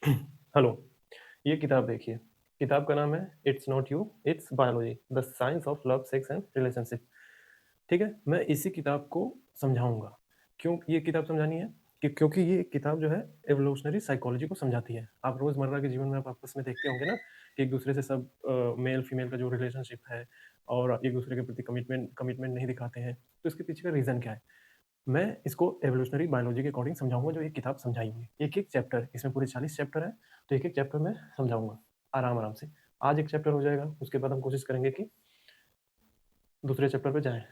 Hello, ये किताब देखिए। किताब का नाम है it's not you, it's biology, the science of love, sex and relationship. ठीक है? मैं इसी किताब को समझाऊँगा। क्यों ये किताब समझानी है? क्योंकि ये किताब जो है एवोल्यूशनरी साइकोलॉजी को समझाती है। आप रोज़मर्रा के जीवन में आप आपस में देखते होंगे ना कि एक-दूसरे से सब मेल-फीमेल का जो रिलेशनशिप है और एक-दूसरे के प्रति कमिटमेंट कमिटमेंट नहीं दिखाते हैं। तो इसके पीछे का रीज़न क्या है? मैं इसको एवोल्यूशनरी बायोलॉजी के अकॉर्डिंग समझाऊँगा जो ये किताब समझाई हुई है। एक-एक चैप्टर, इसमें पूरे 40 चैप्टर हैं, तो एक-एक चैप्टर मैं समझाऊँगा आराम-आराम से। आज एक चैप्टर हो जाएगा, उसके बाद हम कोशिश करेंगे कि दूसरे चैप्टर पे जाएँ।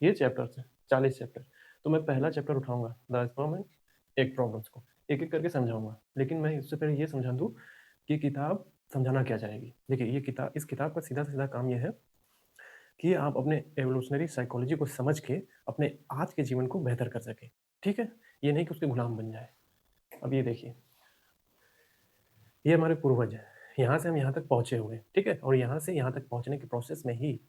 ये चैप्टर्स हैं, 40 चैप्टर। तो मैं पहला चैप्टर उठाऊँगा, the sperm and egg problems को, एक-एक करके समझाऊँगा। लेकिन मैं इससे पहले ये समझा दूँ कि किताब समझाना क्या चाहेगी। देखिए, ये किताब इस किताब का सीधा से सीधा काम ये है कि आप अपने एवोल्यूशनरी साइकोलॉजी को समझ के अपने आज के जीवन को बेहतर कर सकें। ठीक है? ये नहीं कि उसके गुलाम बन जाएँ। अब ये देखिए, ये हमारे पूर्वज हैं। यहाँ से हम यहाँ तक पहुँचे हुए हैं, ठीक है? और यहाँ से यहाँ तक पहुँचने के प्रोसेस में ही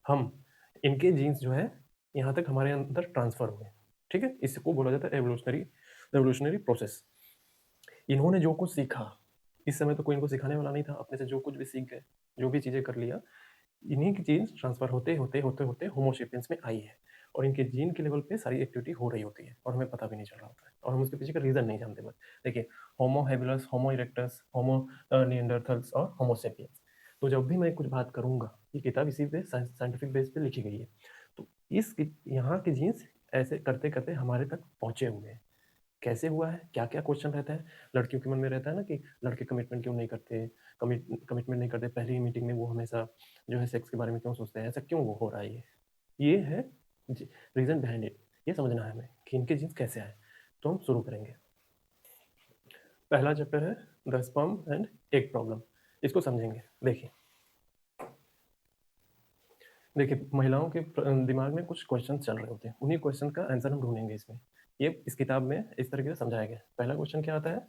हम इनके जीन्स जो है, यहाँ तक हमारे अंदर ट्रांसफ़र हुए हैं, ठीक है? इसको बोला जाता है एवोल्यूशनरी एवोल्यूशनरी प्रोसेस। इन्होंने जो कुछ सीखा, इस समय तो कोई इनको सिखाने वाला नहीं था, अपने से जो कुछ भी सीख गए, जो भी चीज़ें कर लिया, इन्हीं की जीन्स ट्रांसफ़र होते होमो सेपियंस में आई है और इनके जीन के लेवल पे सारी एक्टिविटी हो रही होती है और हमें पता भी नहीं चल रहा होता है और हम उसके पीछे का रीज़न नहीं जानते बस। देखिए, होमो हैबिलस, होमो इरेक्टस, होमो निएंडरथल्स और होमो सेपियंस। तो जब भी मैं कुछ बात करूँगा, ये किताब इसी पे साइंटिफिक बेस पे लिखी गई है। तो यहाँ के जीन्स ऐसे करते-करते हमारे तक पहुँचे हुए हैं। कैसे हुआ है? क्या-क्या क्वेश्चन रहता है? लड़कियों के मन में रहता है ना कि लड़के कमिटमेंट क्यों नहीं करते? कमिटमेंट नहीं करते, पहली ही मीटिंग में वो हमेशा जो है सेक्स के बारे में क्यों सोचते हैं? ऐसा क्यों वो हो रहा है ये? ये है जी रीज़न बिहाइंड इट। ये समझना है हमें कि इनके जीन्स कैसे आए। तो हम शुरू करेंगे। पहला चैप्टर है the sperm and egg problem. इसको समझेंगे। देखिए, महिलाओं के दिमाग में कुछ क्वेश्चन चल रहे होते हैं। उन्हीं क्वेश्चन का आंसर हम ढूँढेंगे इसमें। ये इस किताब में इस तरीके से समझाया गया है। पहला क्वेश्चन क्या आता है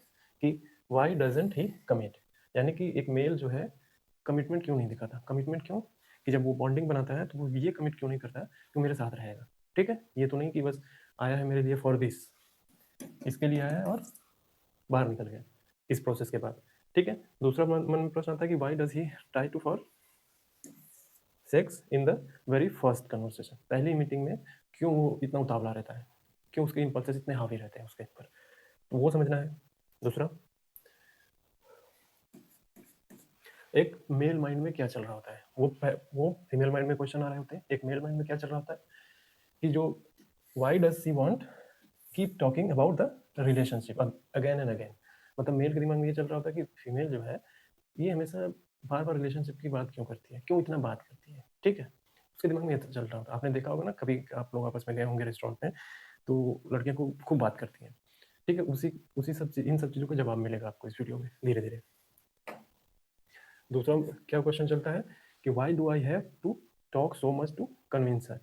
कि व्हाई डज़न्ट ही कमिट? यानी कि एक मेल जो है कमिटमेंट क्यों नहीं दिखाता? कमिटमेंट क्यों? कि जब वो बॉन्डिंग बनाता है तो वो ये कमिट क्यों नहीं करता कि वो मेरे साथ रहेगा। ठीक है? ये तो नहीं कि बस आया है मेरे लिए फॉर दिस, इसके लिए आया है और बाहर निकल गया इस प्रोसेस के बाद। ठीक है? दूसरा मन में प्रश्न आता है कि why does he try to for sex in the very first conversation? पहली मीटिंग में क्यों वो इतना उतावला रहता है? क्यों उसके इम्पल्सेस इतने हावी रहते हैं उसके ऊपर? तो वो समझना है। दूसरा, एक मेल माइंड में क्या चल रहा होता है? वो फीमेल माइंड में क्वेश्चन आ रहे होते हैं। एक मेल माइंड में क्या चल रहा होता है कि जो why does she want keep talking about the relationship again and again? मतलब मेल के दिमाग में ये चल रहा होता है कि फीमेल जो है ये हमेशा बार-बार रिलेशनशिप की बात क्यों करती है? क्यों इतना बात करती है? ठीक है? उसके दिमाग में ये चल रहा होता है। आपने देखा होगा ना, कभी आप लोग आपस में गए होंगे रेस्टोरेंट में, तो लड़कियाँ खूब बात करती हैं। ठीक है? उसी उसी सब चीज़ इन सब चीज़ों का जवाब मिलेगा आपको इस वीडियो में धीरे-धीरे। दूसरा क्या क्वेश्चन चलता है कि why do I have to talk so much to convince her?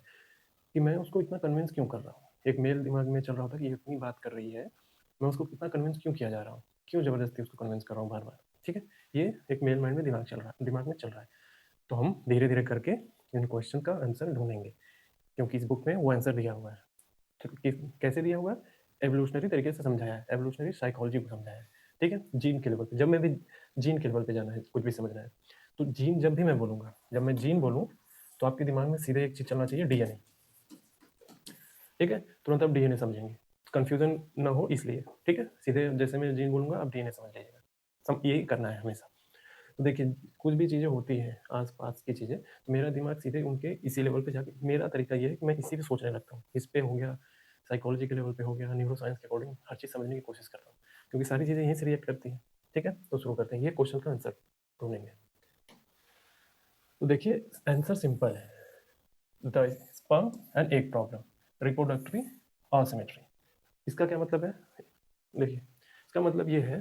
कि मैं उसको इतना कन्विंस क्यों कर रहा हूँ? एक मेल दिमाग में चल रहा होता है कि ये इतनी बात कर रही है, मैं उसको कितना कन्विंस क्यों किया जा रहा हूँ? क्यों ज़बरदस्ती उसको कन्विंस कर रहा हूँ बार-बार? ठीक है? ये एक मेल माइंड में दिमाग में चल रहा है। तो हम धीरे-धीरे करके इन क्वेश्चन का आंसर ढूँढेंगे, क्योंकि इस बुक में वो आंसर दिया हुआ है। ठीक है? कैसे दिया हुआ है? एवोल्यूशनरी तरीके से समझाया है, एवोल्यूशनरी साइकोलॉजी को समझाया है। ठीक है? जीन के लेवल पे, जब मैं भी जीन के लेवल पे जाना है, कुछ भी समझना है, तो जीन जब भी मैं बोलूँगा, जब मैं जीन बोलूँ, तो आपके दिमाग में सीधे एक चीज़ चलना चाहिए, डीएनए। ठीक है? तुरंत आप डीएनए समझेंगे। कन्फ्यूज़न ना हो इसलिए, ठीक है? सीधे जैसे मैं जीन बोलूँगा, आप डीएनए समझ लीजिएगा। यही करना है हमेशा। तो देखिए, कुछ भी चीज़ें होती हैं, आस-पास की चीज़ें, तो मेरा दिमाग सीधे उनके इसी लेवल पे जाके, मेरा तरीका ये है कि मैं इसी पे सोचने लगता हूँ। इस पे हो गया, साइकोलॉजी के लेवल पे हो गया, न्यूरोसाइंस के अकॉर्डिंग हर चीज़ समझने की कोशिश करता हूँ, क्योंकि सारी चीज़ें यहीं से रिएक्ट करती हैं। ठीक है? तो शुरू करते हैं। ये क्वेश्चन का आंसर ढूँढेंगे। तो देखिए, आंसर सिंपल है। The sperm and egg problem, reproductive asymmetry. इसका क्या मतलब है? देखिए, इसका मतलब ये है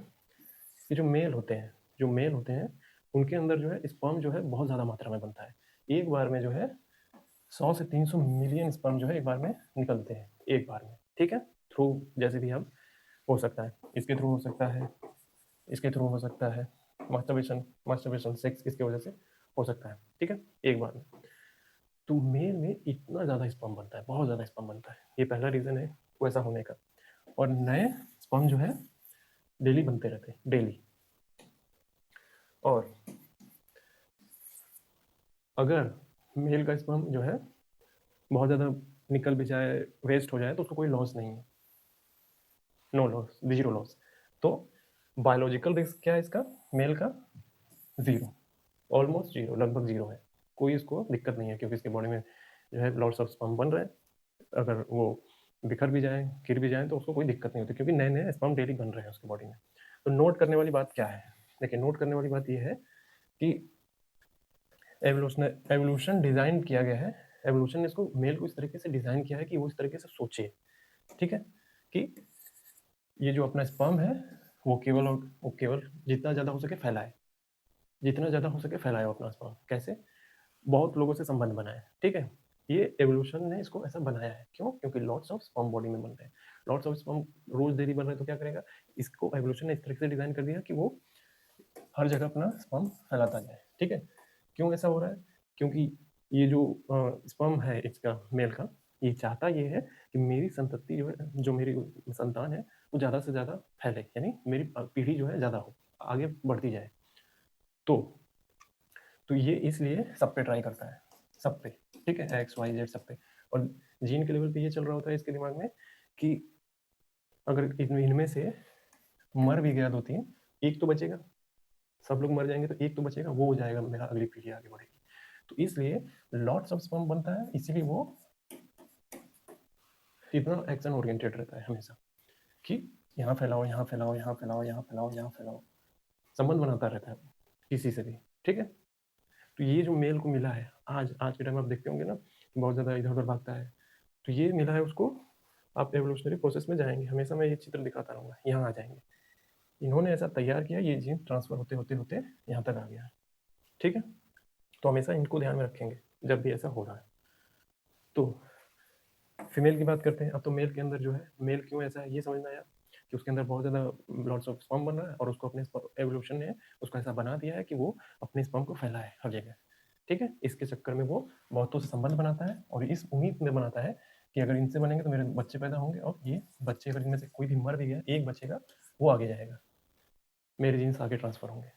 कि जो मेल होते हैं, उनके अंदर जो है स्पर्म जो है बहुत ज़्यादा मात्रा में बनता है। एक बार में जो है 100 से 300 मिलियन स्पर्म जो है एक बार में निकलते हैं, एक बार में। ठीक है? थ्रू जैसे भी हम हो सकता है, इसके थ्रू हो सकता है, इसके थ्रू हो सकता है, मास्टरबेशन मास्टरबेशन सेक्स इसकी वजह से हो सकता है। ठीक है? एक बार में। तो मेल में इतना ज़्यादा स्पर्म बनता है, बहुत ज़्यादा स्पर्म बनता है। ये पहला रीज़न है वैसा होने का। और नए स्पर्म जो है डेली बनते रहते हैं, डेली। और अगर मेल का स्पर्म जो है बहुत ज़्यादा निकल भी जाए, वेस्ट हो जाए, तो उसको कोई लॉस नहीं है, नो लॉस, जीरो लॉस। तो बायोलॉजिकल रिस्क क्या है इसका, मेल का जीरो, ऑलमोस्ट जीरो, लगभग जीरो है। कोई इसको दिक्कत नहीं है, क्योंकि इसके बॉडी में जो है लॉट्स ऑफ स्पर्म बन रहे हैं। अगर वो बिखर भी जाए, गिर भी जाए, तो उसको कोई दिक्कत नहीं होती, क्योंकि नए नए स्पर्म डेली बन रहे हैं उसके बॉडी में। तो नोट करने वाली बात क्या है, देखिए नोट करने वाली बात ये है कि एवोल्यूशन डिजाइन किया गया है, एवोल्यूशन ने इसको, मेल को इस तरीके से डिजाइन किया है कि वो इस तरीके से सोचे, ठीक है, कि ये जो अपना स्पर्म है वो केवल जितना ज़्यादा हो सके फैलाए, जितना ज़्यादा हो सके फैलाए अपना स्पर्म। कैसे, बहुत लोगों से संबंध बनाए, ठीक है। ये एवोल्यूशन ने इसको ऐसा बनाया है, क्यों, क्योंकि लॉट्स ऑफ स्पर्म बॉडी में बन रहे हैं, लॉट्स ऑफ स्पर्म रोज डेली बन रहे हैं, तो क्या करेगा, इसको एवोल्यूशन ने इस तरीके से डिजाइन कर दिया कि वो हर जगह अपना स्पर्म फैलाता जाए, ठीक है। क्यों ऐसा हो रहा है, क्योंकि ये जो स्पर्म है इसका, मेल का, ये चाहता ये है कि मेरी संतति जो है, जो मेरी संतान है, वो ज़्यादा से ज़्यादा फैले, यानी मेरी पीढ़ी जो है ज़्यादा हो, आगे बढ़ती जाए। तो ये इसलिए सब पे ट्राई करता है, सब पे, ठीक है, एक्स वाई जेड सब पे। और जीन के लेवल पे ये चल रहा होता है इसके दिमाग में कि अगर इनमें से मर भी गया दो तीन, एक तो बचेगा, सब लोग मर जाएंगे तो एक तो बचेगा, वो हो जाएगा, मेरा अगली पीढ़ी आगे बढ़ेगी। तो इसलिए लॉट्स ऑफ स्पर्म बनता है, इसीलिए वो इतना एक्शन ओरिएंटेड रहता है हमेशा, कि यहाँ फैलाओ, यहाँ फैलाओ, यहाँ फैलाओ, यहाँ फैलाओ, यहाँ फैलाओ, संबंध बनाता रहता है किसी से भी, ठीक है। तो ये जो मेल को मिला है, आज आज के टाइम आप देखते होंगे ना, बहुत ज़्यादा इधर उधर भागता है, तो ये मिला है उसको। आप एवोल्यूशनरी प्रोसेस में जाएंगे, हमेशा मैं ये चित्र दिखाता रहूँगा, यहाँ आ जाएंगे, इन्होंने ऐसा तैयार किया, ये जीन ट्रांसफर होते होते होते यहाँ तक आ गया है, ठीक है। तो हमेशा इनको ध्यान में रखेंगे जब भी ऐसा हो रहा है। तो फीमेल की बात करते हैं अब। तो मेल के अंदर जो है, मेल क्यों ऐसा है ये समझना आया, कि उसके अंदर बहुत ज़्यादा लॉट्स ऑफ स्पर्म बन रहा है, और उसको अपने एवोल्यूशन ने उसको ऐसा बना दिया है कि वो अपने स्पर्म को फैलाए हर जगह, ठीक है। इसके चक्कर में वो बहुतों से संबंध बनाता है, और इस उम्मीद में बनाता है कि अगर इनसे बनेंगे तो मेरे बच्चे पैदा होंगे, और ये बच्चे अगर इनमें से कोई भी मर भी गया, एक बचेगा, वो आगे जाएगा, मेरे जीन्स आगे ट्रांसफर होंगे,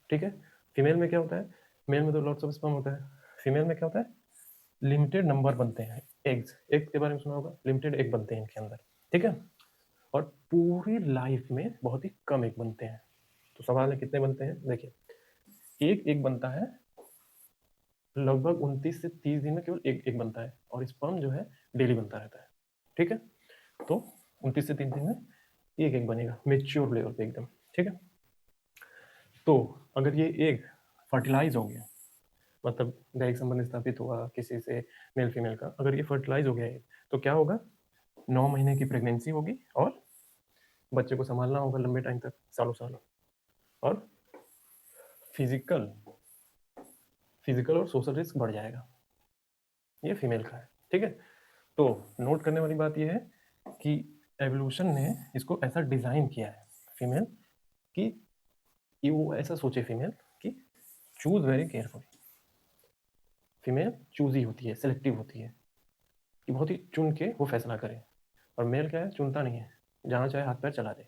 ठीक है। फीमेल में क्या होता है, मेल में तो लॉट्स ऑफ स्पर्म होता है, फीमेल में क्या होता है, लिमिटेड नंबर बनते हैं एग्स, एग के बारे में सुना होगा, लिमिटेड एग बनते हैं इनके अंदर, ठीक है। और पूरी लाइफ में बहुत ही कम एग बनते हैं। तो सवाल है कितने बनते हैं, देखिए एक एग बनता है, लगभग 29 से 30 दिन में केवल एक एग बनता है, और स्पर्म जो है डेली बनता रहता है, ठीक है। तो 29 से 30 दिन में एक एग बनेगा मेच्योर लेवल पे एकदम, ठीक है। तो अगर ये एग फर्टिलाइज हो गया, मतलब दैहिक संबंध स्थापित हुआ किसी से, मेल फीमेल का, अगर ये फर्टिलाइज हो गया है, तो क्या होगा, 9 महीने की प्रेगनेंसी होगी, और बच्चे को संभालना होगा लंबे टाइम तक, सालों सालों, और फिजिकल फिजिकल और सोशल रिस्क बढ़ जाएगा, ये फीमेल का है, ठीक है। तो नोट करने वाली बात यह है कि एवोल्यूशन ने इसको ऐसा डिजाइन किया है फीमेल, कि ये वो ऐसा सोचे फीमेल कि choose very carefully, female choosy होती है, सिलेक्टिव होती है, कि बहुत ही चुन के वो फैसला करे, और मेल क्या है, चुनता नहीं है, जहाँ चाहे हाथ पैर चला दे।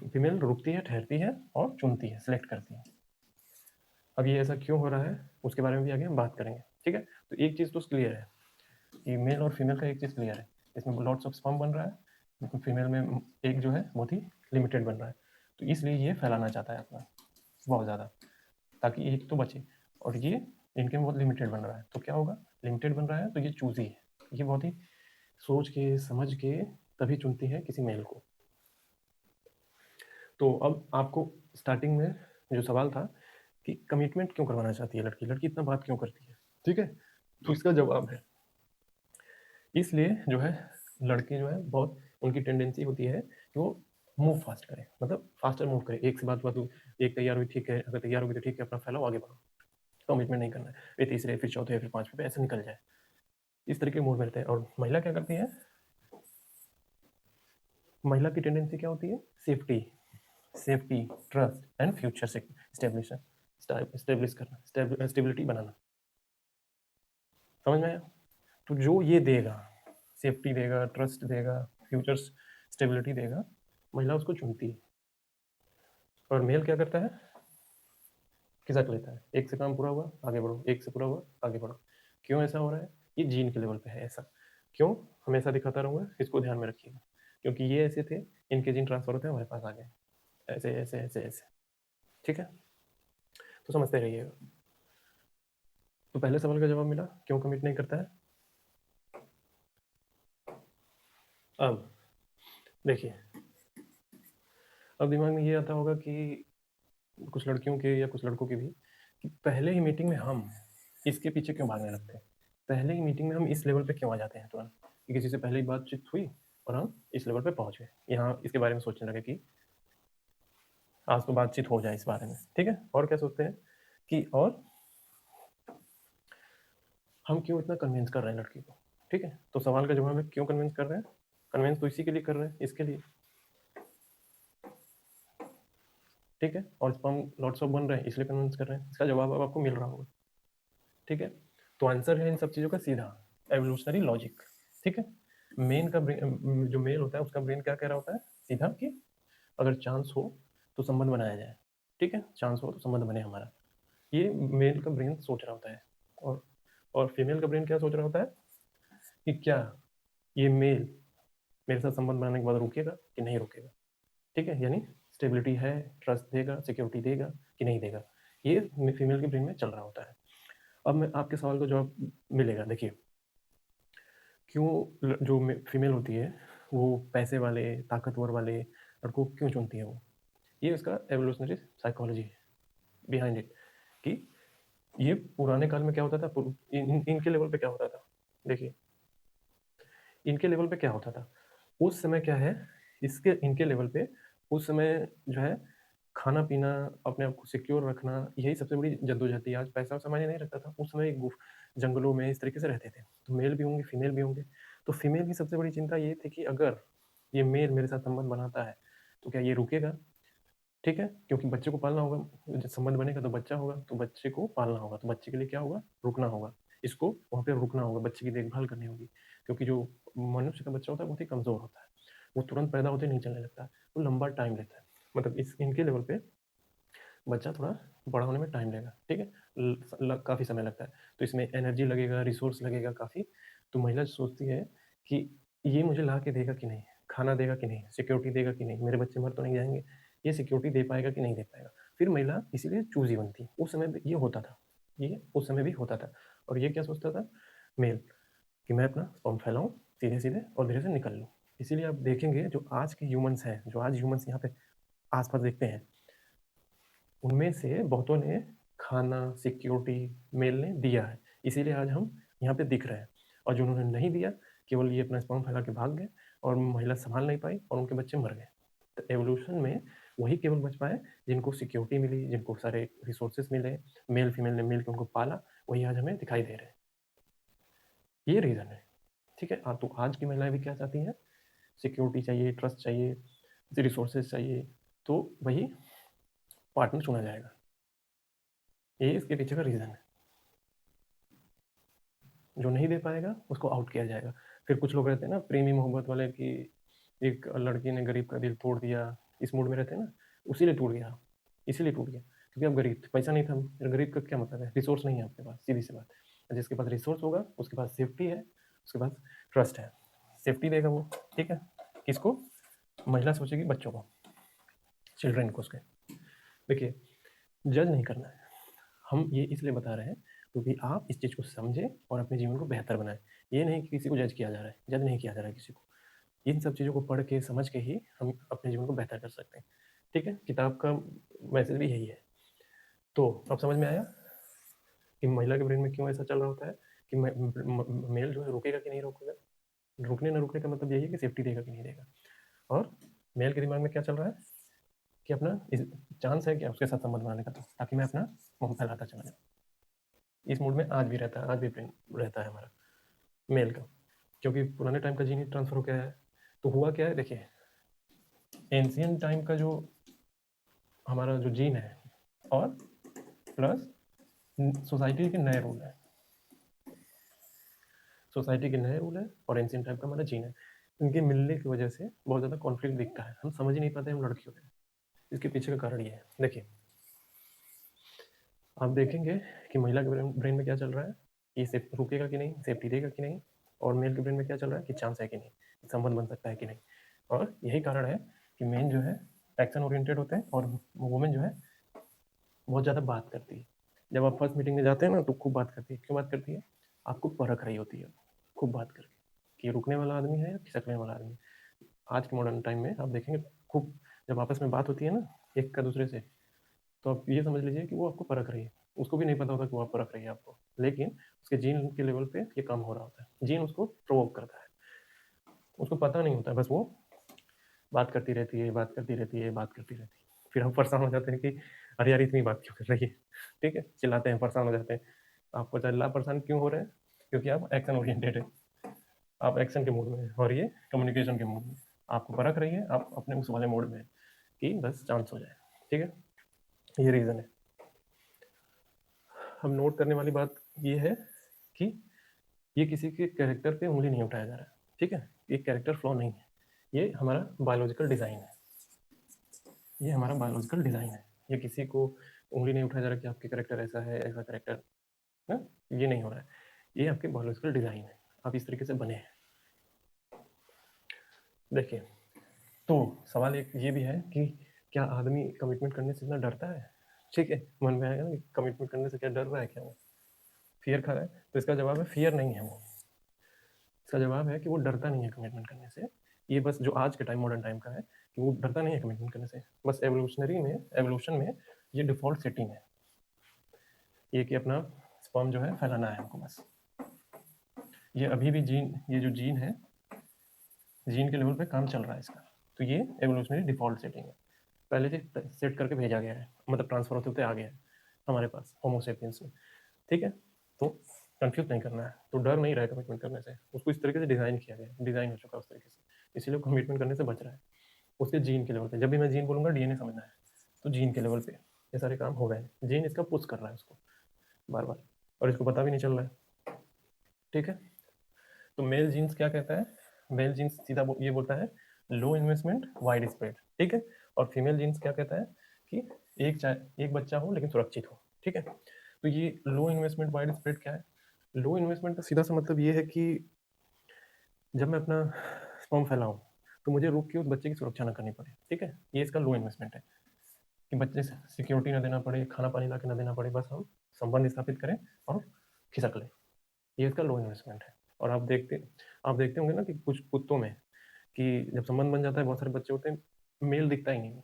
फीमेल रुकती है, ठहरती है, और चुनती है, सिलेक्ट करती है। अब ये ऐसा क्यों हो रहा है उसके बारे में भी आगे हम बात करेंगे, ठीक है। तो एक चीज़ तो क्लियर है कि मेल और फीमेल का एक चीज़ क्लियर है, इसमें लॉट्स ऑफ स्पर्म बन रहा है, लेकिन फीमेल में एक जो है बहुत ही लिमिटेड बन रहा है। तो इसलिए ये फैलाना चाहता है अपना बहुत ज़्यादा, ताकि एक तो बचे, और ये इनके में बहुत लिमिटेड बन रहा है, तो क्या होगा, लिमिटेड बन रहा है तो ये चूजी है, ये बहुत ही सोच के समझ के तभी चुनती है किसी मेल को। तो अब आपको स्टार्टिंग में जो सवाल था कि कमिटमेंट क्यों करवाना चाहती है लड़की, लड़की इतना बात क्यों करती है, ठीक है। तो इसका जवाब है, इसलिए जो है लड़के जो है बहुत, उनकी टेंडेंसी होती है कि वो मूव फास्ट करें, मतलब फास्टर मूव करें, एक से बात हुआ तो एक तैयार हुई, ठीक है, अगर तैयार होगी तो ठीक है, अपना फैलाओ, आगे बढ़ो, कमिटमेंट नहीं करना है, फिर तीसरे, फिर चौथे, फिर पांचवे पे ऐसे निकल जाए, इस तरीके के मूड में रहते हैं। और महिला क्या करती है, महिला की टेंडेंसी क्या होती है, safety, safety, trust and future establishment, establish करना, स्टेबिलिटी बनाना, समझ में आया। तो जो ये देगा, सेफ्टी देगा, ट्रस्ट देगा, फ्यूचर स्टेबिलिटी देगा, महिला उसको चुनती है। और मेल क्या करता है, खिसक लेता है, एक से काम पूरा हुआ आगे बढ़ो, एक से पूरा हुआ आगे बढ़ो। क्यों ऐसा हो रहा है? ये जीन के लेवल पे है ऐसा। क्यों? हमेशा दिखाता रहूँगा, इसको ध्यान में रखिएगा, क्योंकि ये ऐसे थे, इनके जीन ट्रांसफर होते हैं हमारे पास आ गए, ऐसे ऐसे ऐसे ऐसे। ठीक है, तो समझते रहिएगा। तो पहले सवाल का जवाब मिला, क्यों कमिट नहीं करता है। अब देखिए, अब दिमाग में ये आता होगा कि कुछ लड़कियों के या कुछ लड़कों के भी, कि पहले ही मीटिंग में हम इसके पीछे क्यों भागने लगते हैं, पहले ही मीटिंग में हम इस लेवल पे क्यों आ जाते हैं तुरंत, कि किसी से पहले ही बातचीत हुई और हम इस लेवल पे पहुंच गए, यहाँ इसके बारे में सोचने लगे कि आज तो बातचीत हो जाए इस बारे में। ठीक है, और क्या सोचते हैं कि और हम क्यों इतना कन्विंस कर रहे हैं लड़की को। ठीक है, तो सवाल का जवाब है क्यों कन्विंस कर रहे हैं। कन्विंस तो इसी के लिए कर रहे हैं, इसके लिए। ठीक है, और स्पर्म लॉट्स ऑफ बन रहे हैं इसलिए कन्विंस कर रहे हैं। इसका जवाब अब आपको मिल रहा होगा। ठीक है, तो आंसर है इन सब चीज़ों का सीधा एवोल्यूशनरी लॉजिक। ठीक है, मेन का जो मेल होता है उसका ब्रेन क्या कह रहा होता है, सीधा कि अगर चांस हो तो संबंध बनाया जाए। ठीक है, चांस हो तो संबंध बने हमारा, ये मेल का ब्रेन सोच रहा होता है। और फीमेल का ब्रेन क्या सोच रहा होता है कि क्या ये मेल मेरे साथ संबंध बनाने के बाद रुकेगा कि नहीं रुकेगा। ठीक है, यानी स्टेबिलिटी है, ट्रस्ट देगा, सिक्योरिटी देगा कि नहीं देगा, ये फीमेल के ब्रेन में चल रहा होता है। अब मैं आपके सवाल का जवाब मिलेगा। देखिए, क्यों जो फीमेल होती है वो पैसे वाले ताकतवर वाले लड़कों को क्यों चुनती है वो, ये उसका एवोल्यूशनरी साइकोलॉजी है बिहाइंड इट। कि ये पुराने काल में क्या होता था, इनके लेवल पे क्या होता था। देखिए, इनके लेवल पे क्या होता था उस समय, क्या है इसके इनके लेवल पे उस समय जो है, खाना पीना, अपने आप को सिक्योर रखना, यही सबसे बड़ी जद्दोजहद थी। आज पैसा सामान्य नहीं रखता था, उस समय जंगलों में इस तरीके से रहते थे, तो मेल भी होंगे फीमेल भी होंगे। तो फीमेल की सबसे बड़ी चिंता ये थी कि अगर ये मेल मेरे साथ संबंध बनाता है तो क्या ये रुकेगा। ठीक है, क्योंकि बच्चे को पालना होगा, जब संबंध बनेगा तो बच्चा होगा, तो बच्चे को पालना होगा, तो बच्चे के लिए क्या होगा, रुकना होगा, इसको वहाँ पे रुकना होगा, बच्चे की देखभाल करनी होगी। क्योंकि जो मनुष्य का बच्चा होता है बहुत ही कमज़ोर होता है, वो तुरंत पैदा होते नहीं चलने लगता है, वो लंबा टाइम लेता है। मतलब इस इनके लेवल पे बच्चा थोड़ा बड़ा होने में टाइम लेगा। ठीक है, काफ़ी समय लगता है, तो इसमें एनर्जी लगेगा, रिसोर्स लगेगा काफ़ी। तो महिला सोचती है कि ये मुझे ला के देगा कि नहीं, खाना देगा कि नहीं, सिक्योरिटी देगा कि नहीं, मेरे बच्चे मर तो नहीं जाएंगे, ये सिक्योरिटी दे पाएगा कि नहीं दे पाएगा। फिर महिला इसीलिए चूजी बनती है। उस समय ये होता था, ये उस समय भी होता था। और ये क्या सोचता था मेल, कि मैं अपना स्पर्म फैलाऊं सीधे सीधे और धीरे से निकल लूँ। इसीलिए आप देखेंगे जो आज के ह्यूमंस हैं, जो आज ह्यूमंस यहाँ पे आसपास देखते हैं, उनमें से बहुतों ने खाना सिक्योरिटी मेल ने दिया है, इसीलिए आज हम यहाँ पे दिख रहे हैं। और जिन्होंने नहीं दिया, केवल ये अपना स्पर्म फैला के भाग गए और महिला संभाल नहीं पाई और उनके बच्चे मर गए। तो एवोल्यूशन में वही केवल बच पाए जिनको सिक्योरिटी मिली, जिनको सारे रिसोर्सेज मिले, मेल फीमेल ने मिल के उनको पाला, वही आज हमें दिखाई दे रहे हैं। ये रीज़न है। ठीक है, हाँ, तो आज की महिलाएं भी क्या चाहती हैं, सिक्योरिटी चाहिए, ट्रस्ट चाहिए, रिसोर्सेज चाहिए, तो वही पार्टनर चुना जाएगा। ये इसके पीछे का रीज़न है। जो नहीं दे पाएगा उसको आउट किया जाएगा। फिर कुछ लोग रहते हैं ना प्रेमी मोहब्बत वाले, कि एक लड़की ने गरीब का दिल तोड़ दिया, इस मूड में रहते हैं ना, उसी लिए टूट गया, इसीलिए टूट गया क्योंकि अब गरीब थे, पैसा नहीं था। गरीब का क्या मतलब है, रिसोर्स नहीं है आपके पास, सीधी सी बात। जिसके पास रिसोर्स होगा उसके पास सेफ्टी है, उसके पास ट्रस्ट है, सेफ्टी देगा वो। ठीक है, किसको, महिला सोचेगी बच्चों को, चिल्ड्रेन को उसके। देखिए, जज नहीं करना है, हम ये इसलिए बता रहे हैं क्योंकि आप इस चीज़ को समझें और अपने जीवन को बेहतर बनाएं। ये नहीं कि किसी को जज किया जा रहा है, जज नहीं किया जा रहा है किसी को। इन सब चीज़ों को पढ़ के समझ के ही हम अपने जीवन को बेहतर कर सकते हैं। ठीक है, किताब का मैसेज भी यही है। तो अब समझ में आया कि महिला के ब्रेन में क्यों ऐसा चल रहा होता है कि मेल जो है रुकेगा कि नहीं रुकेगा। रुकने ना रुकने का मतलब यही है कि सेफ्टी देगा कि नहीं देगा। और मेल के दिमाग में क्या चल रहा है कि अपना चांस है क्या उसके साथ संबंध बनाने का, तो ताकि मैं अपना मुंह फैलाता चला जाऊँ। इस मूड में आज भी रहता है, आज भी ब्रेन रहता है हमारा मेल का, क्योंकि पुराने टाइम का जीन ही ट्रांसफर हो गया है। तो हुआ क्या है, देखिए, एंशियंट टाइम का जो हमारा जो जीन है और प्लस सोसाइटी के नए रूल है, सोसाइटी के नए रूल है और एंशियंट टाइम का हमारा जीन है, इनके मिलने की वजह से बहुत ज़्यादा कॉन्फ्लिक्ट दिखता है। हम समझ ही नहीं पाते हम लड़कियों में, इसके पीछे का कारण ये है। देखिए, आप देखेंगे कि महिला के ब्रेन में क्या चल रहा है, ये सेफ रुकेगा कि नहीं, सेफ्टी देगा कि नहीं, और मेल के ब्रेन में क्या चल रहा है कि चांस है कि नहीं, संबंध बन सकता है कि नहीं। और यही कारण है कि मेन जो है एक्शन ओरिएंटेड होते हैं और वुमेन जो है बहुत ज़्यादा बात करती है। जब आप फर्स्ट मीटिंग में जाते हैं ना तो खूब बात करती है। क्यों बात करती है? आपको परख रही होती है खूब बात करके कि ये रुकने वाला आदमी है या खिसकने वाला आदमी है। आज के मॉडर्न टाइम में आप देखेंगे खूब जब आपस में बात होती है ना एक का दूसरे से, तो आप ये समझ लीजिए कि वो आपको परख रही है। उसको भी नहीं पता होता कि वो आप परख रही है आपको, लेकिन उसके जीन के लेवल पे ये काम हो रहा होता है। जीन उसको प्रोवोक करता है, उसको पता नहीं होता है, बस वो बात करती रहती है, बात करती रहती है, बात करती रहती है। फिर हम परेशान हो जाते हैं कि अरे यार इतनी बात क्यों कर रही है, ठीक है, चिल्लाते हैं, परेशान हो जाते हैं। आपको चिल्ला परेशान क्यों हो रहे हैं? क्योंकि आप एक्शन ओरिएंटेड है, आप एक्शन के मूड में हैं और ये कम्युनिकेशन के मूड में। आपको परख रही है, आप अपने उस वाले मोड में हैं कि बस चांस हो जाए, ठीक है। ये रीज़न है। हम नोट करने वाली बात ये है कि ये किसी के कैरेक्टर पे उंगली नहीं उठाया जा रहा है, ठीक है। ये कैरेक्टर फ्लॉ नहीं है, ये हमारा बायोलॉजिकल डिज़ाइन है। ये हमारा बायोलॉजिकल डिज़ाइन है। ये किसी को उंगली नहीं उठाया जा रहा कि आपके कैरेक्टर ऐसा है, ऐसा कैरेक्टर है, ये नहीं हो रहा है। ये आपके बायोलॉजिकल डिज़ाइन है, आप इस तरीके से बने हैं। देखिए, तो सवाल एक ये भी है कि क्या आदमी कमिटमेंट करने से इतना डरता है? ठीक है, मन में आएगा ना कि कमिटमेंट करने से क्या डर रहा है क्या वो? फ़ियर खा रहा है? तो इसका जवाब है फ़ियर नहीं है वो। इसका जवाब है कि वो डरता नहीं है कमिटमेंट करने से। ये बस जो आज के टाइम मॉडर्न टाइम का है कि वो डरता नहीं है कमिटमेंट करने से। बस एवोल्यूशन में ये डिफ़ॉल्ट सेटिंग है। ये कि अपना स्पर्म जो है फैलाना है हमको बस। ये अभी भी ये जो जीन है, जीन के लेवल पे काम चल रहा है इसका। तो ये एवोल्यूशनरी डिफ़ॉल्ट सेटिंग है। पहले से सेट करके भेजा गया है, मतलब ट्रांसफ़र होते होते आ गया है हमारे पास होमो सेपियंस में, ठीक है। तो कंफ्यूज नहीं करना है, तो डर नहीं रहा है कमिटमेंट करने से। उसको इस तरीके से डिज़ाइन किया गया है, डिज़ाइन हो चुका है उस तरीके से, इसीलिए कमिटमेंट करने से बच रहा है। उसके जीन के लेवल पे, जब भी मैं जीन बोलूँगा डीएनए समझना है, तो जीन के लेवल पे ये सारे काम हो रहे हैं। जीन इसका पुश कर रहा है उसको बार बार, और इसको पता भी नहीं चल रहा है, ठीक है। तो मेल जीन्स क्या कहता है? मेल जीन्स सीधा ये बोलता है लो इन्वेस्टमेंट वाइड स्प्रेड, ठीक है। और फीमेल जीन्स क्या कहता है कि एक बच्चा हो लेकिन सुरक्षित हो, ठीक है। तो ये लो इन्वेस्टमेंट वाइड स्प्रेड क्या है? लो इन्वेस्टमेंट का सीधा सा मतलब ये है कि जब मैं अपना स्पर्म फैलाऊं तो मुझे रुक के उस बच्चे की सुरक्षा ना करनी पड़े, ठीक है। ये इसका लो इन्वेस्टमेंट है कि बच्चे से सिक्योरिटी ना देना पड़े, खाना पानी ला के ना देना पड़े, बस हम संबंध स्थापित करें और खिसक लें। ये इसका लो इन्वेस्टमेंट है। और आप देखते होंगे ना कि कुछ कुत्तों में कि जब संबंध बन जाता है, बहुत सारे बच्चे होते हैं, मेल दिखता ही नहीं।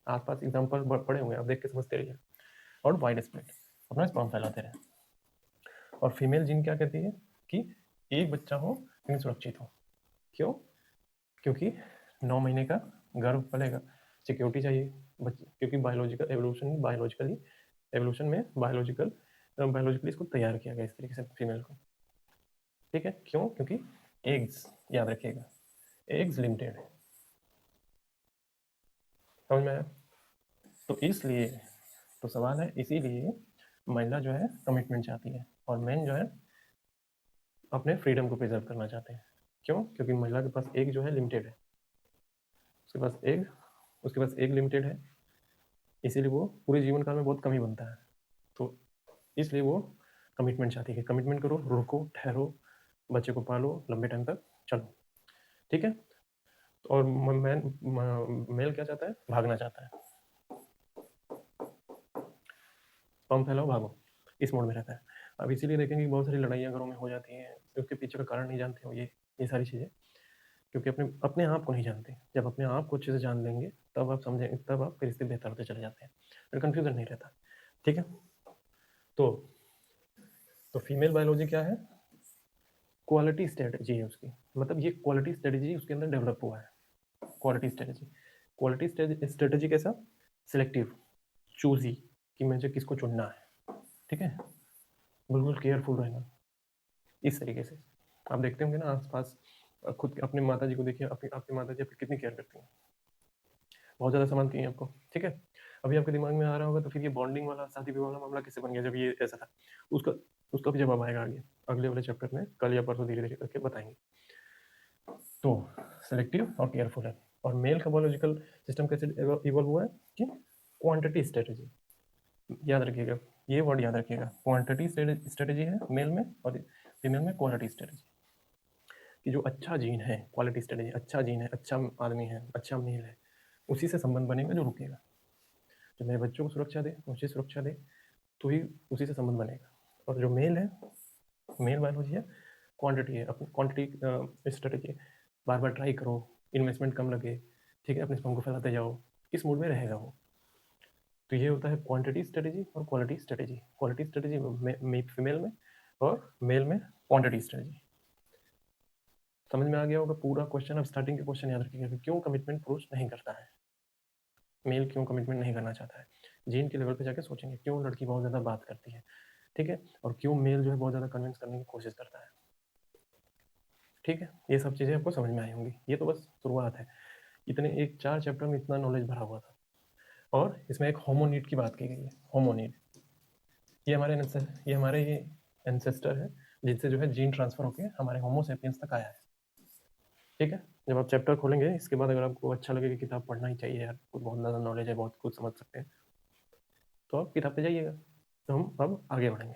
आसपास एग्जाम्पल पड़े हुए हैं, आप देख के समझते रहिए। और वाइड स्प्रेड, अपना स्पर्म फैलाते रहे। और फीमेल जीन क्या कहती है कि एक बच्चा हो लेकिन सुरक्षित हो। क्यों? क्योंकि 9 महीने का गर्भ पलेगा, सिक्योरिटी चाहिए बच्चे, क्योंकि एवोल्यूशन में बायोलॉजिकली इसको तैयार किया गया इस तरीके से फीमेल को, ठीक है। क्यों? क्योंकि एग्स, याद रखिएगा, एग्स लिमिटेड है, समझ में आया? तो इसलिए, तो सवाल है इसीलिए महिला जो है कमिटमेंट चाहती है और मेन जो है अपने फ्रीडम को प्रिजर्व करना चाहते हैं। क्यों? क्योंकि महिला के पास एग जो है लिमिटेड है, उसके पास एग उसके पास एग लिमिटेड है, इसीलिए वो पूरे जीवन काल में बहुत कम ही बनता है। तो इसलिए वो कमिटमेंट चाहती है, कमिटमेंट करो, रुको, ठहरो, बच्चे को पालो, लंबे टाइम तक चलो, ठीक है। और मेल क्या चाहता है? भागना चाहता है, पंप फैलाओ भागो, इस मोड में रहता है। अब इसीलिए देखेंगे कि बहुत सारी लड़ाइयाँ घरों में हो जाती हैं, उसके पीछे का कारण नहीं जानते हो ये सारी चीज़ें, क्योंकि अपने अपने आप को नहीं जानते। जब अपने आप को अच्छे से जान लेंगे तब आप समझेंगे, तब आपके रिश्ते बेहतर होते चले जाते हैं, फिर कन्फ्यूजन नहीं रहता, ठीक है। तो तो फीमेल बायोलॉजी क्या है? क्वालिटी स्ट्रेटजी है उसकी, मतलब ये क्वालिटी स्ट्रेटजी उसके अंदर डेवलप हुआ है। क्वालिटी स्ट्रेटजी कैसा? सिलेक्टिव, चूजी, कि मुझे किसको चुनना है, ठीक है। बिल्कुल केयरफुल रहना, इस तरीके से। आप देखते होंगे ना आसपास, खुद अपनी माता जी को देखिए, आपकी माता जी आपकी कितनी केयर करती हैं, बहुत ज़्यादा संभालती हैं आपको, ठीक है। अभी आपके दिमाग में आ रहा होगा तो फिर ये बॉन्डिंग वाला शादी विवाह वाला मामला कैसे बन गया जब ये ऐसा था, उसका उसका भी जवाब आएगा आगे अगले वाले चैप्टर में, कल या परसों धीरे धीरे करके बताएंगे। तो सेलेक्टिव और केयरफुल है। और मेल का बायोलॉजिकल सिस्टम कैसे इवॉल्व हुआ है कि क्वांटिटी स्ट्रेटजी, याद रखिएगा, ये वर्ड याद रखिएगा, क्वांटिटी स्ट्रेटेजी है मेल में और फीमेल में क्वालिटी स्ट्रेटेजी। कि जो अच्छा जीन है, क्वालिटी स्ट्रेटेजी, अच्छा जीन है, अच्छा आदमी है, अच्छा मेल है, उसी से संबंध बनेगा जो रुकेगा। जो मेरे बच्चों को सुरक्षा दे, मुझे सुरक्षा दे, तो ही उसी से संबंध बनेगा। और जो मेल है, मेल बायोलॉजी है, क्वांटिटी है, अपनी क्वांटिटी स्ट्रेटेजी, बार बार ट्राई करो, इन्वेस्टमेंट कम लगे, ठीक है, अपने स्पर्म को फैलाते जाओ, किस मूड में रहेगा वो। तो ये होता है क्वांटिटी स्ट्रेटेजी और quality strategy. Quality strategy female में और मेल में क्वांटिटी स्ट्रेटेजी। समझ में आ गया होगा पूरा क्वेश्चन। अब स्टार्टिंग के क्वेश्चन याद रखिएगा कि क्यों कमिटमेंट पुरुष नहीं करता है, मेल क्यों कमिटमेंट नहीं करना चाहता है। जीन के लेवल पे जाके सोचेंगे क्यों लड़की बहुत ज़्यादा बात करती है, ठीक है, और क्यों मेल जो है बहुत ज़्यादा कन्विंस करने की कोशिश करता है, ठीक है। ये सब चीज़ें आपको समझ में आई होंगी। ये तो बस शुरुआत है, इतने एक 4 चैप्टर में इतना नॉलेज भरा हुआ था। और इसमें एक होमोनीड की बात की गई है। होमोनीड ये हमारे ये एंसेस्टर है जिनसे जो है जीन ट्रांसफर होकर हमारे होमोसेपियंस तक आया है, ठीक है। जब आप चैप्टर खोलेंगे इसके बाद, अगर आपको अच्छा लगे कि किताब पढ़ना ही चाहिए यार, बहुत ज़्यादा नॉलेज है, बहुत कुछ समझ सकते हैं, तो आप किताब पे जाइएगा। तो हम अब आगे बढ़ेंगे।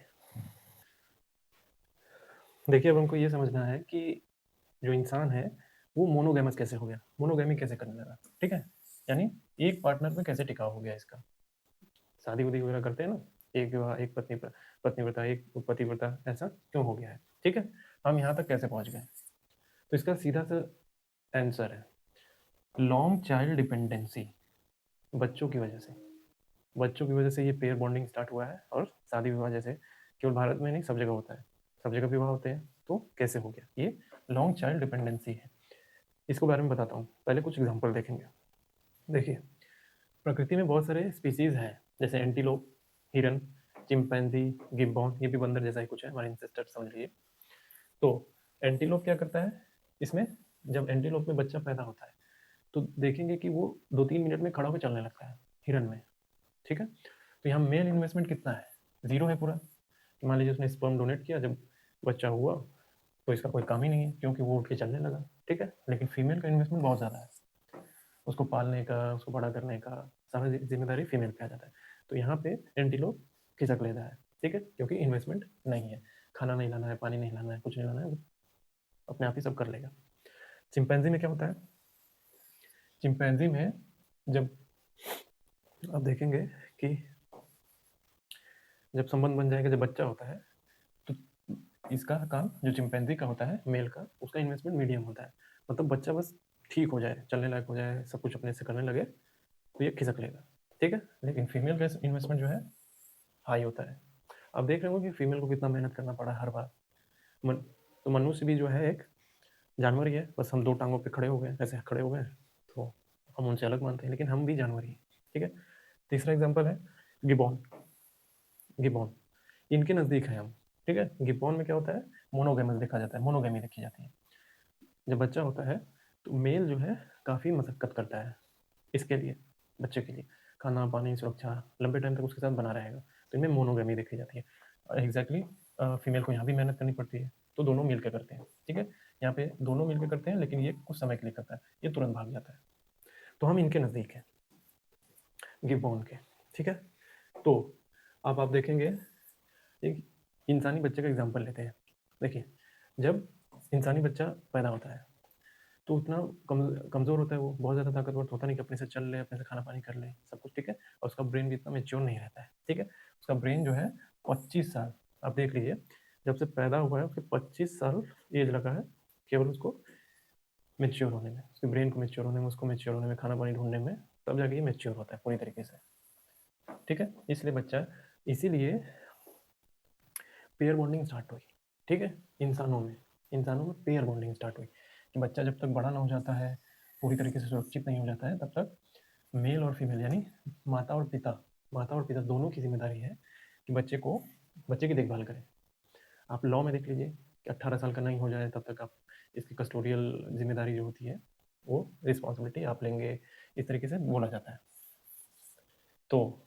देखिए, अब हमको ये समझना है कि जो इंसान है वो मोनोगैमस कैसे हो गया, मोनोगैमी कैसे करने लगा, ठीक है। यानी एक पार्टनर में कैसे टिकाव हो गया इसका। शादी उदी वगैरह करते हैं ना, एक विवाह, एक पत्नी व्रता, एक पति व्रता, ऐसा क्यों हो गया है, ठीक है। हम यहाँ तक कैसे पहुँच गए। तो इसका सीधा सा आंसर है लॉन्ग चाइल्ड डिपेंडेंसी। बच्चों की वजह से, बच्चों की वजह से ये पेयर बॉन्डिंग स्टार्ट हुआ है। और शादी विवाह जैसे केवल भारत में नहीं, सब जगह होता है, सब जगह विवाह होते हैं। तो कैसे हो गया ये, लॉन्ग चाइल्ड डिपेंडेंसी है। इसको बारे में बताता हूँ, पहले कुछ एग्जाम्पल देखेंगे। देखिए, प्रकृति में बहुत सारे स्पीसीज हैं, जैसे एंटीलोप, हिरन, चिंपैंजी, गिब्बॉन, ये भी बंदर जैसा ही कुछ है, हमारे इंसेस्टर समझ लीजिए। तो एंटीलोप क्या करता है, इसमें जब एंटीलोप में बच्चा पैदा होता है तो देखेंगे कि वो 2-3 मिनट में खड़ा होकर चलने लगता है हिरन में, ठीक है। तो यहाँ मेल इन्वेस्टमेंट कितना है, जीरो है पूरा। मान लीजिए उसने स्पर्म डोनेट किया, जब बच्चा हुआ तो इसका कोई काम ही नहीं है क्योंकि वो उठ के चलने लगा, ठीक है। लेकिन फीमेल का इन्वेस्टमेंट बहुत ज़्यादा है, उसको पालने का, उसको बड़ा करने का सारा जिम्मेदारी फीमेल पे आ जाता है। तो यहाँ पे एंटीलोप खिसक लेता है, ठीक है, क्योंकि इन्वेस्टमेंट नहीं है, खाना नहीं लाना है, पानी नहीं लाना है, कुछ नहीं लाना है, वो अपने आप ही सब कर लेगा। चिंपैंजी में क्या होता है, चिंपैंजी में जब आप देखेंगे कि जब संबंध बन जाएगा, जब बच्चा होता है, तो इसका काम जो चिंपैंजी का होता है, मेल का, उसका इन्वेस्टमेंट मीडियम होता है। मतलब बच्चा बस ठीक हो जाए, चलने लायक हो जाए, सब कुछ अपने से करने लगे, तो ये खिसक लेगा, ठीक है। लेकिन फीमेल का इन्वेस्टमेंट जो है हाई होता है। अब देख रहे हो कि फीमेल को कितना मेहनत करना पड़ा हर बार। मन, तो मनुष्य भी जो है एक जानवर ही है, बस हम दो टांगों पे खड़े हो गए, ऐसे खड़े हो गए, तो हम उनसे अलग मानते हैं, लेकिन हम भी जानवर ही, ठीक है। तीसरा एग्जाम्पल है गिबॉन। गिबॉन इनके नज़दीक है हम, ठीक है। गिबॉन में क्या होता है, मोनोगेमस देखा जाता है, मोनोगेमी देखी जाती है। जब बच्चा होता है तो मेल जो है काफ़ी मशक्कत करता है इसके लिए, बच्चे के लिए, खाना पानी सुरक्षा लंबे टाइम तक उसके साथ बना रहेगा। तो इनमें मोनोगेमी देखी जाती है। एग्जैक्टली फीमेल को यहाँ भी मेहनत करनी पड़ती है, तो दोनों मिल के करते हैं, ठीक है। यहाँ पे दोनों मिल के करते हैं, लेकिन ये कुछ समय के लिए करता है, ये तुरंत भाग जाता है। तो हम इनके नज़दीक हैं, गिब्बॉन के, ठीक है। तो अब आप देखेंगे एक इंसानी बच्चे का एग्जाम्पल लेते हैं। देखिए, जब इंसानी बच्चा पैदा होता है तो उतना कमज़ोर होता है, वो बहुत ज़्यादा ताकतवर तो होता नहीं कि अपने से चल ले, अपने से खाना पानी कर ले, सब कुछ, ठीक है। और उसका ब्रेन भी इतना मेच्योर नहीं रहता है, ठीक है। उसका ब्रेन जो है 25 साल, आप देख लीजिए, जब से पैदा हुआ है उसके 25 साल एज लगा है केवल उसको मेच्योर होने में, उसके ब्रेन को मेच्योर होने में, उसको मेच्योर होने में, खाना पानी ढूंढने में, तब जाके ये मेच्योर होता है पूरी तरीके से, ठीक है। इसलिए बच्चा, इसीलिए पेयर बॉन्डिंग स्टार्ट हुई, ठीक है। इंसानों में पेयर बॉन्डिंग स्टार्ट हुई कि बच्चा जब तक बड़ा ना हो जाता है, पूरी तरीके से सुरक्षित नहीं हो जाता है, तब तक मेल और फीमेल यानी माता और पिता दोनों की जिम्मेदारी है कि बच्चे की देखभाल करें। आप लॉ में देख लीजिए कि 18 साल का नहीं हो जाए तब तक आप इसकी कस्टोडियल जिम्मेदारी जो होती है वो रिस्पॉन्सिबिलिटी आप लेंगे, इस तरीके से बोला जाता है। तो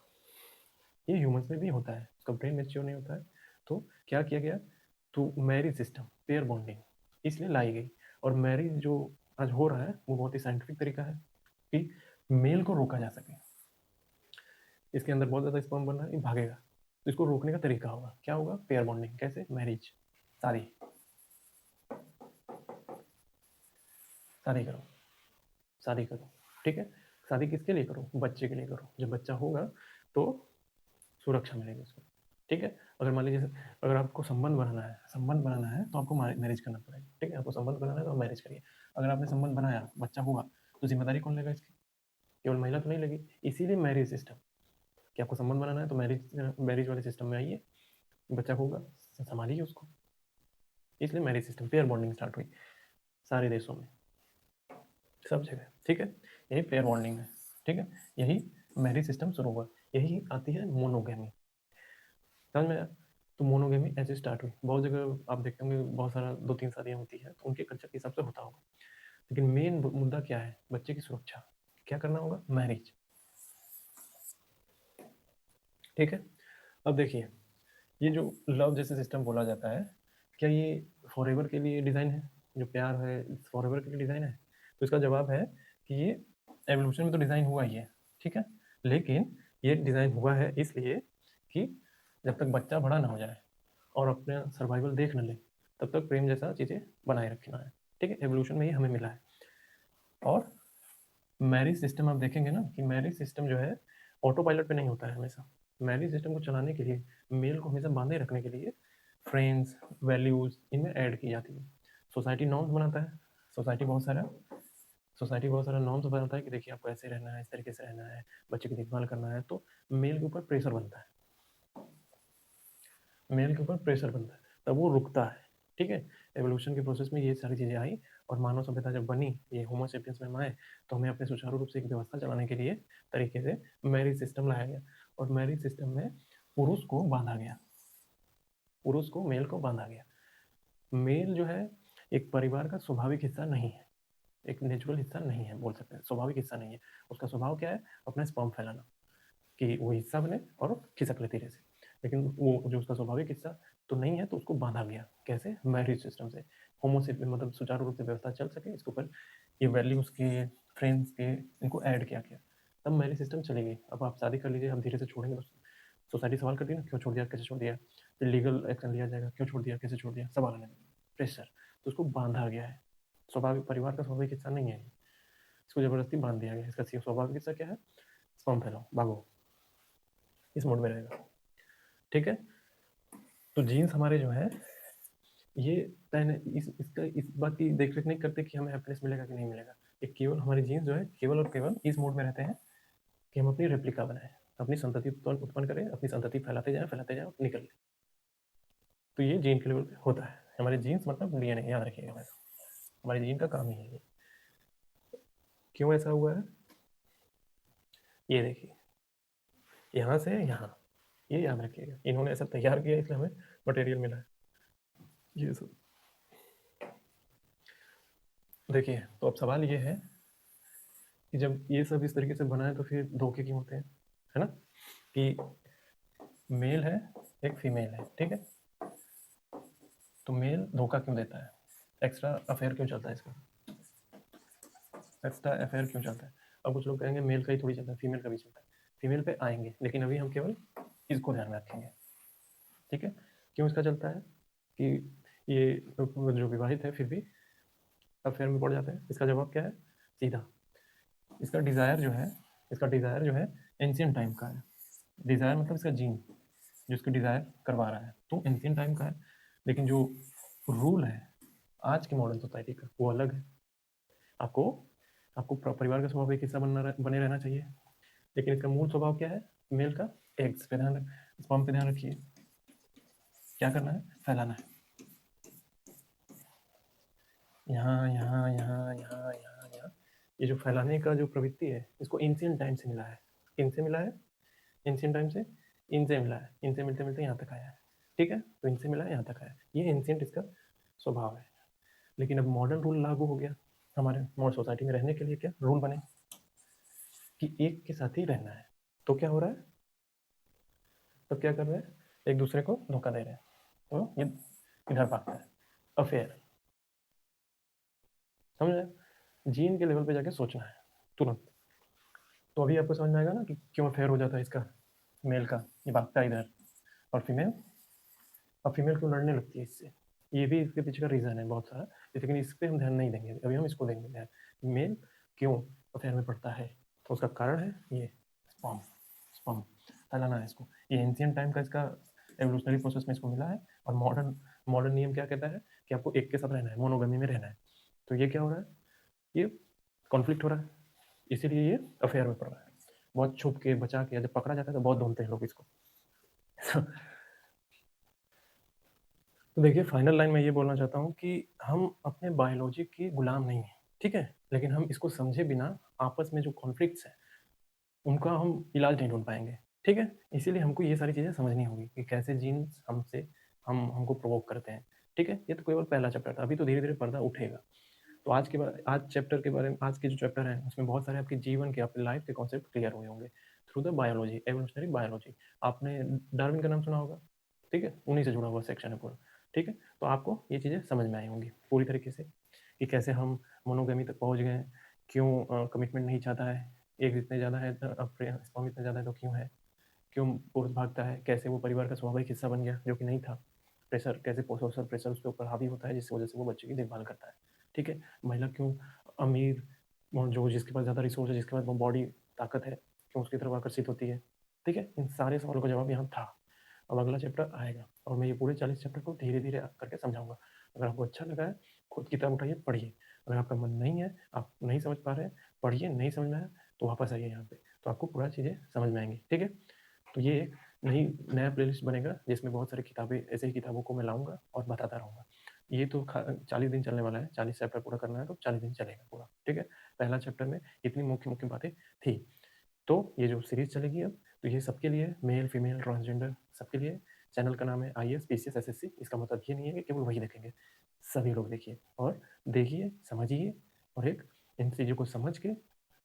ये ह्यूमंस में भी होता है, उसका ब्रेन मेच्योर नहीं होता है, तो क्या किया गया, तो मैरिज सिस्टम, पेयर बॉन्डिंग इसलिए लाई गई। और मैरिज जो आज हो रहा है वो बहुत ही साइंटिफिक तरीका है कि मेल को रोका जा सके। इसके अंदर बहुत ज़्यादा स्पर्म बन रहा है, ये भागेगा, तो इसको रोकने का तरीका होगा, क्या होगा? Pair bonding. कैसे? मैरिज, शादी। शादी करो, शादी करो, ठीक है। शादी किसके लिए करो? बच्चे के लिए करो। जब बच्चा होगा तो सुरक्षा मिलेगी उसको, ठीक है। अगर मान लीजिए अगर आपको संबंध बनाना है तो आपको मैरिज करना पड़ेगा, ठीक है। आपको संबंध बनाना है तो मैरिज करिए। अगर आपने संबंध बनाया, बच्चा हुआ, तो जिम्मेदारी कौन लेगा इसकी? केवल महिला तो नहीं लगी। इसीलिए मैरिज सिस्टम, कि आपको संबंध बनाना है तो मैरिज मैरिज वाले सिस्टम में आइए, बच्चा होगा संभालिए उसको। इसलिए marriage system, pair bonding start हुई सारे देशों में, सब जगह, ठीक है। यही पेयर बॉन्डिंग है, ठीक है। यही मैरिज सिस्टम शुरू हुआ। यही आती है मोनोगेमी, समझ में आया? तो मोनोगेमी ऐसे स्टार्ट हुई। बहुत जगह आप देखते होंगे बहुत सारा 2-3 शादियाँ होती है, तो उनके कल्चर के हिसाब से होता होगा। लेकिन मेन मुद्दा क्या है? बच्चे की सुरक्षा। क्या करना होगा? मैरिज, ठीक है। अब देखिए, ये जो लव जैसे सिस्टम बोला जाता है, क्या ये फॉरएवर के लिए डिज़ाइन है? जो प्यार है फॉरएवर के लिए डिज़ाइन है? तो इसका जवाब है कि ये एवोल्यूशन में तो डिज़ाइन हुआ ही है, ठीक है। लेकिन ये डिज़ाइन हुआ है इसलिए कि जब तक बच्चा बड़ा ना हो जाए और अपना सर्वाइवल देख न ले, तब तक प्रेम जैसा चीज़ें बनाए रखना है, ठीक है। एवोल्यूशन में ही हमें मिला है। और मैरिज सिस्टम आप देखेंगे ना कि मैरिज सिस्टम जो है ऑटो पायलट पे नहीं होता है हमेशा। मैरिज सिस्टम को चलाने के लिए, मेल को हमेशा बांधे रखने के लिए फ्रेंड्स, वैल्यूज इनमें ऐड की जाती है। सोसाइटी नॉर्म्स बनाता है। सोसाइटी बहुत सारा सोसाइटी बहुत सारा नॉर्म्स बनाता है कि देखिए आपको ऐसे रहना है, इस तरीके से रहना है, बच्चे की देखभाल करना है। तो मेल के ऊपर प्रेशर बनता है, मेल के ऊपर प्रेशर बनता है, तब वो रुकता है, ठीक है। एवोल्यूशन के प्रोसेस में ये सारी चीज़ें आई और मानव सभ्यता जब बनी, ये होमो सेपियंस में हम आए, तो हमें अपने सुचारू रूप से एक व्यवस्था चलाने के लिए तरीके से मैरिज सिस्टम लाया गया। और मैरिज सिस्टम में पुरुष को बांधा गया, पुरुष को मेल को बांधा गया। मेल जो है एक परिवार का स्वाभाविक हिस्सा नहीं है, एक नेचुरल हिस्सा नहीं है, बोल सकते हैं स्वाभाविक हिस्सा नहीं है। उसका स्वभाव क्या है? अपना स्पर्म फैलाना, कि वो हिस्सा बने और खिसक ले धीरे से। लेकिन वो जो उसका स्वाभाविक हिस्सा तो नहीं है, तो उसको बांधा गया। कैसे? मैरिज सिस्टम से। होमो से मतलब सुचारू रूप से व्यवस्था चल सके, इसके ऊपर ये वैल्यूज के, फ्रेंड्स के, इनको ऐड किया गया, तब मैरिज सिस्टम चली गई। अब आप शादी कर लीजिए, हम धीरे से छोड़ेंगे तो सोसाइटी सवाल करती है ना, क्यों छोड़ दिया, कैसे छोड़ दिया? फिर लीगल एक्शन लिया जाएगा, क्यों छोड़ दिया, कैसे छोड़ दिया, सवाल आने लगेगा, प्रेशर। तो उसको बांधा गया है। स्वाभाविक परिवार का स्वाभाविक हिस्सा नहीं है, इसको जबरदस्ती बांध दिया गया। इसका स्वाभाविक हिस्सा क्या है? स्पर्म फैलाओ, भागो, इस मोड में रहेगा, ठीक है। तो जीन्स हमारे जो है ये तय इसका इस बात की देख रेख नहीं करते कि हमें हैप्पीनेस मिलेगा कि नहीं मिलेगा। ये केवल हमारे जीन्स जो है केवल और केवल इस मोड में रहते हैं कि हम अपनी रेप्लिका बनाएं, अपनी संतति उत्पन्न करें, अपनी संतति फैलाते जाएं, निकल लें। तो ये जीन के लेवल पे होता है। हमारे जीन्स मतलब डीएनए, याद रखिएगा वैसा, हमारे जीन का काम ही है ये। क्यों ऐसा हुआ है? ये देखिए, यहाँ से यहाँ, ये याद रखिएगा, इन्होंने ऐसा तैयार किया इसलिए हमें मटेरियल मिला है ये सब। देखिए, तो अब सवाल ये है कि जब ये सब इस तरीके से बना है तो फिर धोखे क्यों होते हैं, है ना? कि मेल है, एक फीमेल है, ठीक है। तो मेल धोखा क्यों देता है? एक्स्ट्रा अफेयर क्यों चलता है इसका? एक्स्ट्रा अफेयर क्यों चलता है? अब कुछ लोग कहेंगे मेल का ही थोड़ी चलता है, फीमेल का भी चलता है। फीमेल पे आएंगे, लेकिन अभी हम केवल इसको ध्यान में रखेंगे, ठीक है। क्यों इसका चलता है कि ये जो विवाहित है फिर भी अफेयर में पड़ जाते हैं? इसका जवाब क्या है? सीधा, इसका डिज़ायर जो है, इसका डिज़ायर जो है एंशियंट टाइम का है। डिज़ायर मतलब इसका जीन जो इसको डिज़ायर करवा रहा है, तो एंशियंट टाइम का है। लेकिन जो रूल है आज की मॉडर्न सोसाइटी का, वो अलग है। आपको आपको परिवार का स्वभाव एक हिस्सा बने रहना चाहिए, लेकिन इसका मूल स्वभाव क्या है? मेल का एग्स पे ध्यान, स्पर्म पे ध्यान रखिए। क्या करना है? फैलाना है, यहाँ यहाँ यहाँ यहाँ यहाँ यहाँ। ये जो फैलाने का जो प्रवृत्ति है, इसको एंशियंट टाइम से मिला है। किनसे मिला है? एंशियंट टाइम से, इनसे मिला है। इनसे मिलते मिलते यहाँ तक आया है, ठीक है। तो इनसे मिला है, यहाँ तक आया, ये एंशियंट इसका स्वभाव है। लेकिन अब मॉडर्न रूल लागू हो गया हमारे मॉडर्न सोसाइटी में। रहने के लिए क्या रूल बने? कि एक के साथ ही रहना है। तो क्या हो रहा है? तो क्या कर रहे हैं? एक दूसरे को धोखा दे रहे हैं, तो ये इधर भागता है, अफेयर। समझ रहे? जीन के लेवल पे जाके सोचना है तुरंत। तो अभी आपको समझ में आएगा ना कि क्यों अफेयर हो जाता है इसका, मेल का, ये भागता है इधर। और फीमेल क्यों लड़ने लगती है इससे, ये भी इसके पीछे का रीज़न है बहुत सारा, लेकिन इस पे हम ध्यान नहीं देंगे, अभी हम इसको देंगे ध्यान। मेल क्यों अफेयर में पड़ता है, तो उसका कारण है ये स्पर्म, स्पर्म फैलाना है इसको। ये एंशिएंट टाइम का इसका एवोल्यूशनरी प्रोसेस में इसको मिला है। और मॉडर्न मॉडर्न नियम क्या कहता है कि आपको एक के साथ रहना है, मोनोगमी में रहना है। तो ये क्या हो रहा है, ये कॉन्फ्लिक्ट हो रहा है, इसीलिए ये अफेयर में पड़ रहा है। बहुत छुप के बचा के, जब पकड़ा जाता है तो बहुत ढूंढते हैं लोग इसको। तो देखिए, फाइनल लाइन में ये बोलना चाहता हूँ कि हम अपने बायोलॉजी के गुलाम नहीं हैं, ठीक है? लेकिन हम इसको समझे बिना आपस में जो कॉन्फ्लिक्ट्स हैं, उनका हम इलाज नहीं ढूँढ पाएँगे, ठीक है? इसीलिए हमको ये सारी चीज़ें समझनी होगी कि कैसे जीन्स हमको प्रोवोक करते हैं, ठीक है? ये तो केवल पहला चैप्टर था, अभी तो धीरे-धीरे पर्दा उठेगा। तो आज चैप्टर के बारे में, आज के जो चैप्टर हैं, उसमें बहुत सारे आपके जीवन के, आपकी लाइफ के कॉन्सेप्ट क्लियर हुए होंगे through the biology, evolutionary biology. आपने डार्विन का नाम सुना होगा, ठीक है? उन्हीं से जुड़ा हुआ सेक्शन है पूरा, ठीक है? तो आपको ये चीज़ें समझ में आई होंगी पूरी तरीके से कि कैसे हम मोनोगमी तक पहुँच गए, क्यों कमिटमेंट नहीं चाहता है, एक इतने ज़्यादा है, स्पर्म इतना ज़्यादा है तो क्यों है, क्यों पुरुष भागता है, कैसे वो परिवार का स्वाभाविक हिस्सा बन गया जो कि नहीं था, प्रेशर कैसे सोशल प्रेशर उसके ऊपर हावी होता है जिसकी वजह से वो बच्चे की देखभाल करता है, ठीक है? महिला क्यों अमीर, वो जो जिसके पास ज़्यादा रिसोर्स है, जिसके पास वो बॉडी ताकत है, क्यों उसकी तरफ आकर्षित होती है, ठीक है? इन सारे सवालों का जवाब यहाँ था। अब अगला चैप्टर आएगा और मैं ये पूरे 40 चैप्टर को धीरे धीरे करके समझाऊंगा। अगर आपको अच्छा लगा है, खुद किताब उठाइए, पढ़िए। अगर आपका मन नहीं है, आप नहीं समझ पा रहे हैं, पढ़िए, नहीं समझ में आया तो वापस आइए यहाँ पे, तो आपको पूरा चीज़ें समझ में आएंगी, ठीक है? तो ये एक नया प्लेलिस्ट बनेगा जिसमें बहुत सारी किताबें, ऐसे ही किताबों को मैं लाऊंगा और बताता रहूँगा। ये तो 40 दिन चलने वाला है, 40 चैप्टर पूरा करना है तो 40 दिन चलेगा पूरा, ठीक है? पहला चैप्टर में इतनी मुख्य मुख्य बातें थी। तो ये जो सीरीज चलेगी अब, तो ये सबके लिए, मेल फीमेल ट्रांसजेंडर सबके लिए। चैनल का नाम है IAS PCS SSC। इसका मतलब ये नहीं है कि केवल वही देखेंगे, सभी लोग देखिए और देखिए, समझिए, और एक इन चीज़ों को समझ के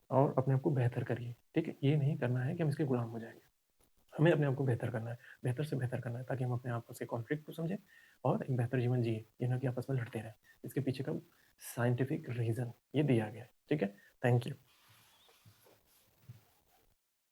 और अपने आप को बेहतर करिए, ठीक है? ये नहीं करना है कि हम इसके गुलाम हो जाएंगे, हमें अपने आप को बेहतर करना है, बेहतर से बेहतर करना है, ताकि हम अपने आपस के कॉन्फ्लिक्ट को समझें और एक बेहतर जीवन जिए, ये ना कि आपस में लड़ते रहें। इसके पीछे का साइंटिफिक रीज़न ये दिया गया है, ठीक है? Thank you.